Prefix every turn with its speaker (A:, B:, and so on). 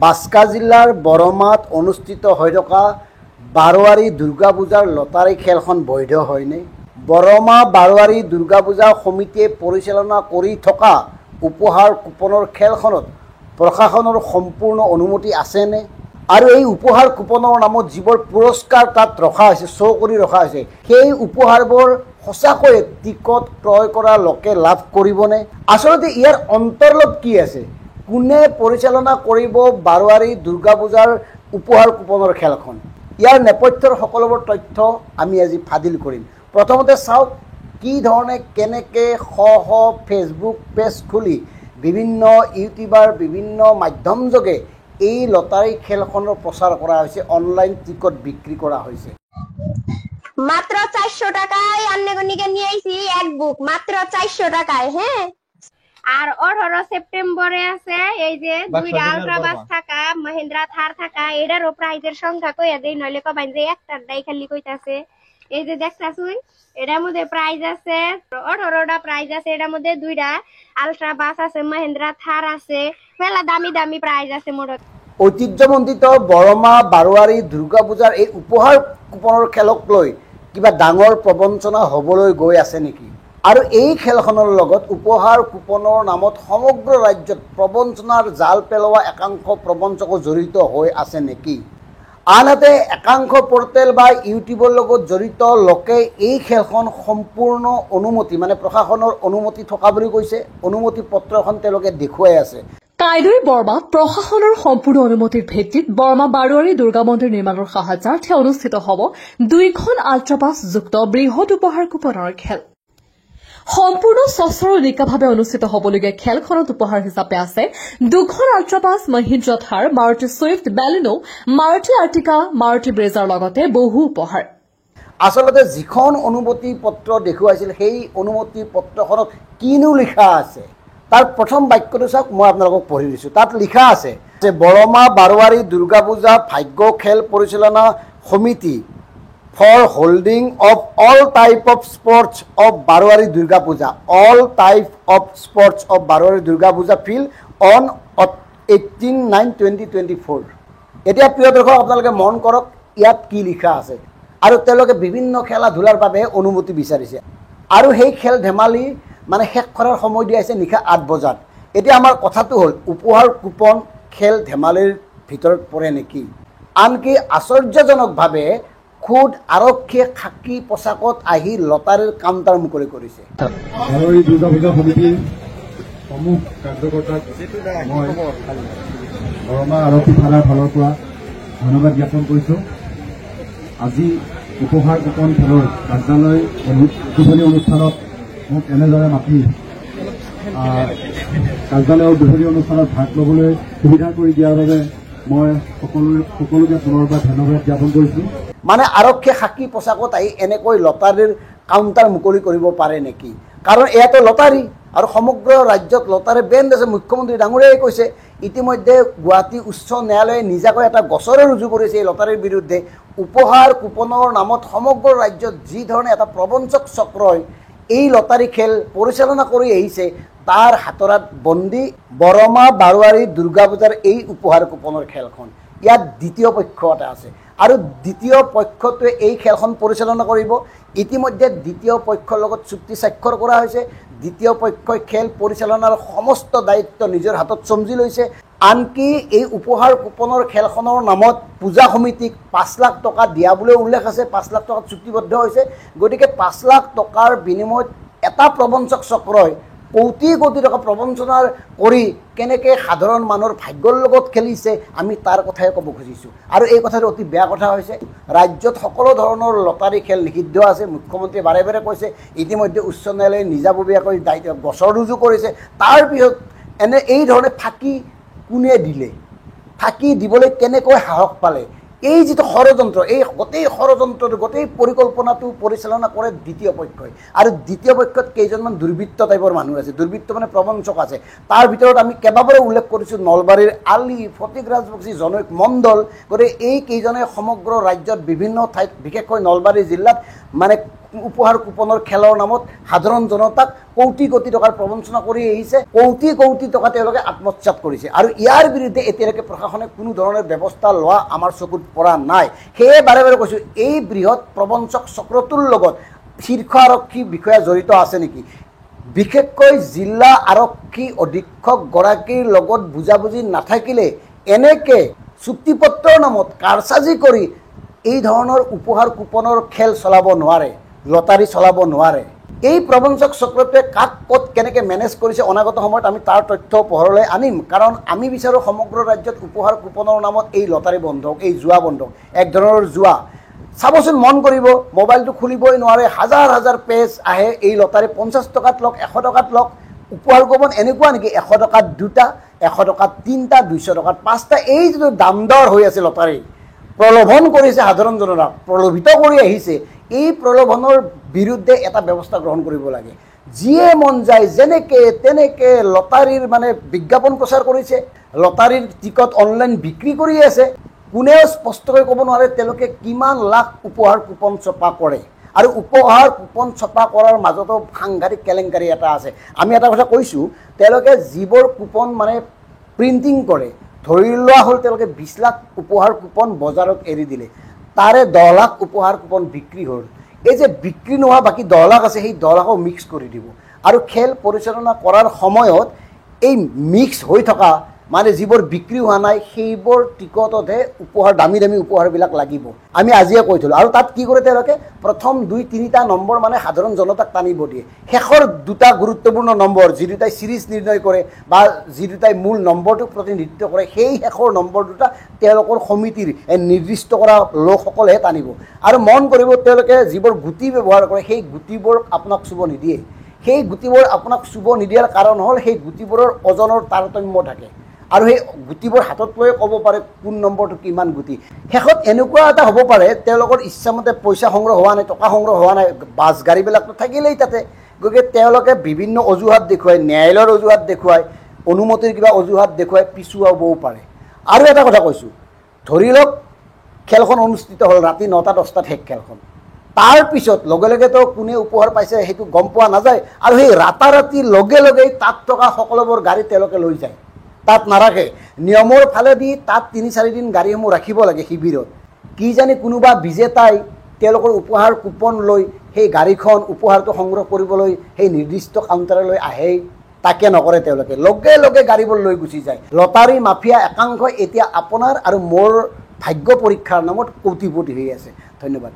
A: বাস্কা জিলাৰ বৰমাত অনুষ্ঠিত হৈ থকা বাৰোৱাৰী দুৰ্গা পূজাৰ লটাৰী খেলখন বৈধ হয়নে? বৰমা বাৰোৱাৰী দুৰ্গা পূজা সমিতিয়ে পৰিচালনা কৰি থকা উপহাৰ কুপনৰ খেলখনত প্ৰশাসনৰ সম্পূৰ্ণ অনুমতি আছেনে? আৰু এই উপহাৰ কুপনৰ নামত যিবোৰ পুৰস্কাৰ তাত ৰখা হৈছে, শ্ব' কৰি ৰখা হৈছে, সেই উপহাৰবোৰ সঁচাকৈ টিকট ক্ৰয় কৰা লোকে লাভ কৰিবনে? আচলতে ইয়াৰ অন্তৰ্লত কি আছে? কোনে পৰিচালনা কৰিব বাৰোৱাৰী দুৰ্গা পূজাৰ উপহাৰ কুপনৰ খেলখন? ইয়াৰ নেপথ্যৰ সকলোবোৰ তথ্য আমি আজি ফাদিল কৰিম। প্ৰথমতে চাওক কি ধৰণে কেনেকৈ ফেচবুক পেজ খুলি বিভিন্ন ইউটিউবাৰ বিভিন্ন মাধ্যমযোগে এই লটাৰী খেলখনৰ প্ৰচাৰ কৰা হৈছে, অনলাইন টিকট বিক্রি করা হয়েছে।
B: মাত্র 400 টাকায় আন্নেগনিকে নিয়ে আইছি এক বুক, মাত্র 400 টাকায়। হ্যাঁ, আর 18 সেপ্টেম্বরে আছে এই যে দুইটা আলট্রা বাস থাকা মহিন্দ্রা থার থাকা, এটারও প্রাইজের সংখ্যা কইয়া দেই, নইলে কবাইন যে একটারটাই খালি কইতাছে। এই যে দেখতাছুই এটার মধ্যে প্রাইজ আছে 18টা প্রাইজ আছে, এটার মধ্যে দুইটা আলট্রা বাস আছে, মহিন্দ্রা থার আছে, মেলা দামি দামি প্রাইজ আছে। মোট
A: ঐতিহ্যমণ্ডিত বৰমা বাৰোৱাৰী দুৰ্গা পূজাৰ এই উপহাৰ কুপনৰ খেলক লৈ কিবা ডাঙৰ প্ৰবঞ্চনা হ'বলৈ গৈ আছে নেকি? আৰু এই খেলখনৰ লগত উপহাৰ কুপনৰ নামত সমগ্ৰ ৰাজ্যত প্ৰবঞ্চনাৰ জাল পেলোৱা একাংশ প্ৰবঞ্চকো জড়িত হৈ আছে নেকি? আনহাতে একাংশ পৰ্টেল বা ইউটিউবৰ লগত জড়িত লোকে এই খেলখন সম্পূৰ্ণ অনুমতি মানে প্ৰশাসনৰ অনুমতি থকা বুলি কৈছে। অনুমতি পত্ৰ এখন তেওঁলোকে দেখুৱাই আছে।
C: কাইলৈ বৰমাত প্ৰশাসনৰ সম্পূৰ্ণ অনুমতিৰ ভিত্তিত বৰমা বাৰোৱাৰী দুৰ্গা মন্দিৰ নিৰ্মাণৰ সাহায্যাৰ্থে অনুষ্ঠিত হ'ব 2খন আল্ট্ৰাবাছ যুক্ত বৃহৎ উপহাৰ কুপনৰ খেল। সম্পূৰ্ণ স্বচ্ছ আৰু নিকাভাৱে অনুষ্ঠিত হ'বলগীয়া খেলখনত উপহাৰ হিচাপে আছে 2খন আল্ট্ৰাবাছ মহিন্দ্ৰা থাৰ, মাৰুতি ছুইফ্ট, বেলিনো, মাৰুতি আৰ্টিকা, মাৰুতি ব্ৰেজাৰ লগতে বহু উপহাৰ।
A: আচলতে যিখন অনুমতি পত্ৰ দেখুৱাইছিল সেই অনুমতি পত্ৰখনত কিনো লিখা আছে তাৰ প্ৰথম বাক্যটো চাওক, মই আপোনালোকক পঢ়ি দিছোঁ। তাত লিখা আছে যে বৰমা বাৰোৱাৰী দুৰ্গা পূজা ভাগ্য খেল পৰিচালনা সমিতি for holding of all type of sports of বাৰোৱাৰী Durga Puja, all type of sports of বাৰোৱাৰী দুৰ্গা পূজা ফিল্ড অন 18/9/2024। এতিয়া প্ৰিয় দৰ্শক আপোনালোকে মন কৰক ইয়াত কি লিখা আছে। আৰু তেওঁলোকে বিভিন্ন খেলা ধূলাৰ বাবে অনুমতি বিচাৰিছে আৰু সেই খেল ধেমালি মানে শেষ কৰাৰ সময় দিয়া হৈছে নিশা 8 বজাত। এতিয়া আমাৰ কথাটো হ'ল উপহাৰ কুপন খেল ধেমালিৰ ভিতৰত পৰে নেকি? আনকি আশ্চৰ্যজনকভাৱে খুদ আৰক্ষীয়ে খাকী পোছাকত আহি লটাৰীৰ কাউণ্টাৰ মুকলি কৰিছে।
D: বাৰোৱাৰী দুৰ্গা পূজা সমিতিৰ সমূহ কাৰ্যকৰ্তাক মই বৰমা আৰক্ষী থানাৰ ফালৰ পৰা ধন্যবাদ জ্ঞাপন কৰিছোঁ। আজি উপহাৰ কুপন খেলৰ কাৰ্যালয় উদ্বোধনী অনুষ্ঠানত মোক এনেদৰে মাতি কাৰ্যালয়ৰ উদ্বোধনী অনুষ্ঠানত ভাগ ল'বলৈ সুবিধা কৰি দিয়াৰ বাবে মই সকলোকে পুনৰবাৰ ধন্যবাদ জ্ঞাপন কৰিছোঁ।
A: মানে আৰক্ষীয়ে খাকী পোছাকত আহি এনেকৈ লটাৰীৰ কাউণ্টাৰ মুকলি কৰিব পাৰে নেকি? কাৰণ এয়াতো লটাৰী আৰু সমগ্ৰ ৰাজ্যত লটাৰী বেণ্ড আছে। মুখ্যমন্ত্ৰী ডাঙৰীয়াই কৈছে ইতিমধ্যে গুৱাহাটী উচ্চ ন্যায়ালয়ে নিজাকৈ এটা গোচৰে ৰুজু কৰিছে এই লটাৰীৰ বিৰুদ্ধে। উপহাৰ কুপনৰ নামত সমগ্ৰ ৰাজ্যত যি ধৰণে এটা প্ৰবঞ্চক চক্ৰই এই লটাৰী খেল পৰিচালনা কৰি আহিছে তাৰ হাতৰাত বন্দী বৰমা বাৰোৱাৰী দুৰ্গা পূজাৰ এই উপহাৰ কুপনৰ খেলখন। ইয়াত দ্বিতীয় পক্ষ এটা আছে আৰু দ্বিতীয় পক্ষটোৱে এই খেলখন পৰিচালনা কৰিব। ইতিমধ্যে দ্বিতীয় পক্ষৰ লগত চুক্তি স্বাক্ষৰ কৰা হৈছে। দ্বিতীয় পক্ষই খেল পৰিচালনাৰ সমস্ত দায়িত্ব নিজৰ হাতত চমজি লৈছে। আনকি এই উপহাৰ কুপনৰ খেলখনৰ নামত পূজা সমিতিক 5 লাখ টকা দিয়া বুলি উল্লেখ আছে। 5 লাখ টকাত চুক্তিবদ্ধ হৈছে। গতিকে 5 লাখ টকাৰ বিনিময়ত এটা প্ৰবঞ্চক চক্ৰই কোটি কোটি টকা প্ৰবঞ্চনাৰ কৰি কেনেকৈ সাধাৰণ মানুহৰ ভাগ্যৰ লগত খেলিছে আমি তাৰ কথাই ক'ব খুজিছোঁ। আৰু এই কথাটো অতি বেয়া কথা হৈছে। ৰাজ্যত সকলো ধৰণৰ লটাৰী খেল নিষিদ্ধ আছে। মুখ্যমন্ত্ৰীয়ে বাৰে বাৰে কৈছে। ইতিমধ্যে উচ্চ ন্যায়ালয়ে নিজাববীয়াকৈ গোচৰ ৰুজু কৰিছে। তাৰপিছত এই ধৰণে ফাঁকি কোনে দিলে? ফাঁকি দিবলৈ কেনেকৈ সাহস পালে? এই যিটো ষড়যন্ত্ৰ, এই গোটেই ষড়যন্ত্ৰটো গোটেই পৰিকল্পনাটো পৰিচালনা কৰে দ্বিতীয় পক্ষই। আৰু দ্বিতীয় পক্ষত কেইজনমান দুৰ্বৃত্ত টাইপৰ মানুহ আছে। দুৰ্বৃত্ত মানে প্ৰবঞ্চক আছে। তাৰ ভিতৰত আমি কেইবাবাৰো উল্লেখ কৰিছোঁ নলবাৰীৰ আলি, ফটিক ৰাজবংশী, জনৈক মণ্ডল। গতিকে এই কেইজনে সমগ্ৰ ৰাজ্যত বিভিন্ন ঠাইত বিশেষকৈ নলবাৰী জিলাত মানে উপহাৰ কুপনৰ খেলৰ নামত সাধাৰণ জনতাক কোটি কোটি টকাৰ প্ৰবঞ্চনা কৰি আহিছে, কোটি কোটি টকা তেওঁলোকে আত্মসাৎ কৰিছে। আৰু ইয়াৰ বিৰুদ্ধে এতিয়ালৈকে প্ৰশাসনে কোনো ধৰণৰ ব্যৱস্থা লোৱা আমাৰ চকুত পৰা নাই। সেয়ে বাৰে বাৰে কৈছোঁ, এই বৃহৎ প্ৰবঞ্চক চক্ৰটোৰ লগত শীৰ্ষ আৰক্ষী বিষয়া জড়িত আছে নেকি? বিশেষকৈ জিলা আৰক্ষী অধীক্ষকগৰাকীৰ লগত বুজাবুজি নাথাকিলে এনেকৈ চুক্তিপত্ৰৰ নামত কাৰচাজি কৰি এই ধৰণৰ উপহাৰ কুপনৰ খেল চলাব নোৱাৰে, লটাৰী চলাব নোৱাৰে। এই প্ৰবঞ্চক চক্ৰটোৱে কাক ক'ত কেনেকৈ মেনেজ কৰিছে অনাগত সময়ত আমি তাৰ তথ্য পোহৰলৈ আনিম। কাৰণ আমি বিচাৰোঁ সমগ্ৰ ৰাজ্যত উপহাৰ কুপনৰ নামত এই লটাৰী বন্ধ হওক, এই জুৱা বন্ধ হওক। এক ধৰণৰ জুৱা চাবচোন, মন কৰিব, মোবাইলটো খুলিবই নোৱাৰে, হাজাৰ হাজাৰ পেজ আহে। এই লটাৰী 50 টকাত লওক, 100 টকাত লওক। উপহাৰ কুপন এনেকুৱা নেকি 100 টকাত 2টা, 100 টকাত 3টা, 200 টকাত 5টা। এই যিটো দাম দৰ হৈ আছে লটাৰী, প্ৰলোভন কৰিছে সাধাৰণ জনতাক, প্ৰলোভিত কৰি আহিছে। এই প্ৰলোভনৰ বিৰুদ্ধে এটা ব্যৱস্থা গ্ৰহণ কৰিব লাগে। যিয়ে মন যায় যেনেকৈ তেনেকৈ লটাৰীৰ বিজ্ঞাপন প্ৰচাৰ কৰিছে, লটাৰীৰ টিকট অনলাইন বিক্ৰী কৰি আছে। কোনেও স্পষ্টকৈ ক'ব নোৱাৰে তেওঁলোকে কিমান লাখ উপহাৰ কুপন ছপা কৰে। আৰু উপহাৰ কুপন ছপা কৰাৰ মাজতো সাংঘাতিক কেলেংকাৰী এটা আছে। আমি এটা কথা কৈছোঁ, তেওঁলোকে যিবোৰ কুপন প্ৰিণ্টিং কৰে, ধৰি লোৱা হ'ল তেওঁলোকে 20 লাখ উপহাৰ কুপন বজাৰত এৰি দিলে, তাৰে 10 লাখ উপহাৰ কুপন বিক্ৰী হ'ল। এই যে বিক্ৰী নোহোৱা বাকী 10 লাখ আছে, সেই 10 লাখো মিক্স কৰি দিব। আৰু খেল পৰিচালনা কৰাৰ সময়ত এই মিক্স হৈ থকা যিবোৰ বিক্ৰী হোৱা নাই সেইবোৰ টিকটতহে উপহাৰ, দামী দামী উপহাৰবিলাক লাগিব। আমি আজিয়ে কৈ থলোঁ। আৰু তাত কি কৰে তেওঁলোকে, প্ৰথম 2-3টা নম্বৰ সাধাৰণ জনতাক টানিব দিয়ে। শেষৰ 2টা গুৰুত্বপূৰ্ণ নম্বৰ, যি দুটাই চিৰিজ নিৰ্ণয় কৰে বা যি দুটাই মূল নম্বৰটোক প্ৰতিনিধিত্ব কৰে, সেই শেষৰ নম্বৰ 2টা তেওঁলোকৰ সমিতিৰ নিৰ্দিষ্ট কৰা লোকসকলেহে টানিব। আৰু মন কৰিব, তেওঁলোকে যিবোৰ গুটি ব্যৱহাৰ কৰে সেই গুটিবোৰ আপোনাক চুব নিদিয়ে। সেই গুটিবোৰ আপোনাক চুব নিদিয়াৰ কাৰণ হ'ল সেই গুটিবোৰৰ ওজনৰ তাৰতম্য থাকে। আৰু সেই গুটিবোৰ হাতত লৈ ক'ব পাৰে কোন নম্বৰটো কিমান গুটি। শেষত এনেকুৱা এটা হ'ব পাৰে তেওঁলোকৰ ইচ্ছামতে পইচা সংগ্ৰহ হোৱা নাই, টকা সংগ্ৰহ হোৱা নাই, বাছ গাড়ীবিলাকতো থাকিলেই তাতে। গতিকে তেওঁলোকে বিভিন্ন অজুহাত দেখুৱাই, ন্যায়ালয়ৰ অজুহাত দেখুৱাই, অনুমতিৰ কিবা অজুহাত দেখুৱাই পিছুৱাবও পাৰে। আৰু এটা কথা কৈছোঁ, ধৰি লওক খেলখন অনুষ্ঠিত হ'ল, ৰাতি 9টা-10টাত শেষ খেলখন। তাৰ পিছত লগে লগেতো কোনে উপহাৰ পাইছে সেইটো গম পোৱা নাযায়। আৰু সেই ৰাতাৰাতিৰ লগে লগেই তাত থকা সকলোবোৰ গাড়ী তেওঁলোকে লৈ যায়, তাত নাৰাখে। নিয়মৰ ফালেদি তাত 3-4 দিন গাড়ীসমূহ ৰাখিব লাগে শিবিৰত। কি জানি কোনোবা বিজেতাই তেওঁলোকৰ উপহাৰ কুপন লৈ সেই গাড়ীখন উপহাৰটো সংগ্ৰহ কৰিবলৈ সেই নিৰ্দিষ্ট কাউণ্টাৰলৈ আহেই, তাকে নকৰে তেওঁলোকে, লগে লগে গাড়ীবোৰ লৈ গুচি যায়। লটাৰী মাফিয়া একাংশ এতিয়া আপোনাৰ আৰু মোৰ ভাগ্য পৰীক্ষাৰ নামত কোটিপতি হৈ আছে। ধন্যবাদ।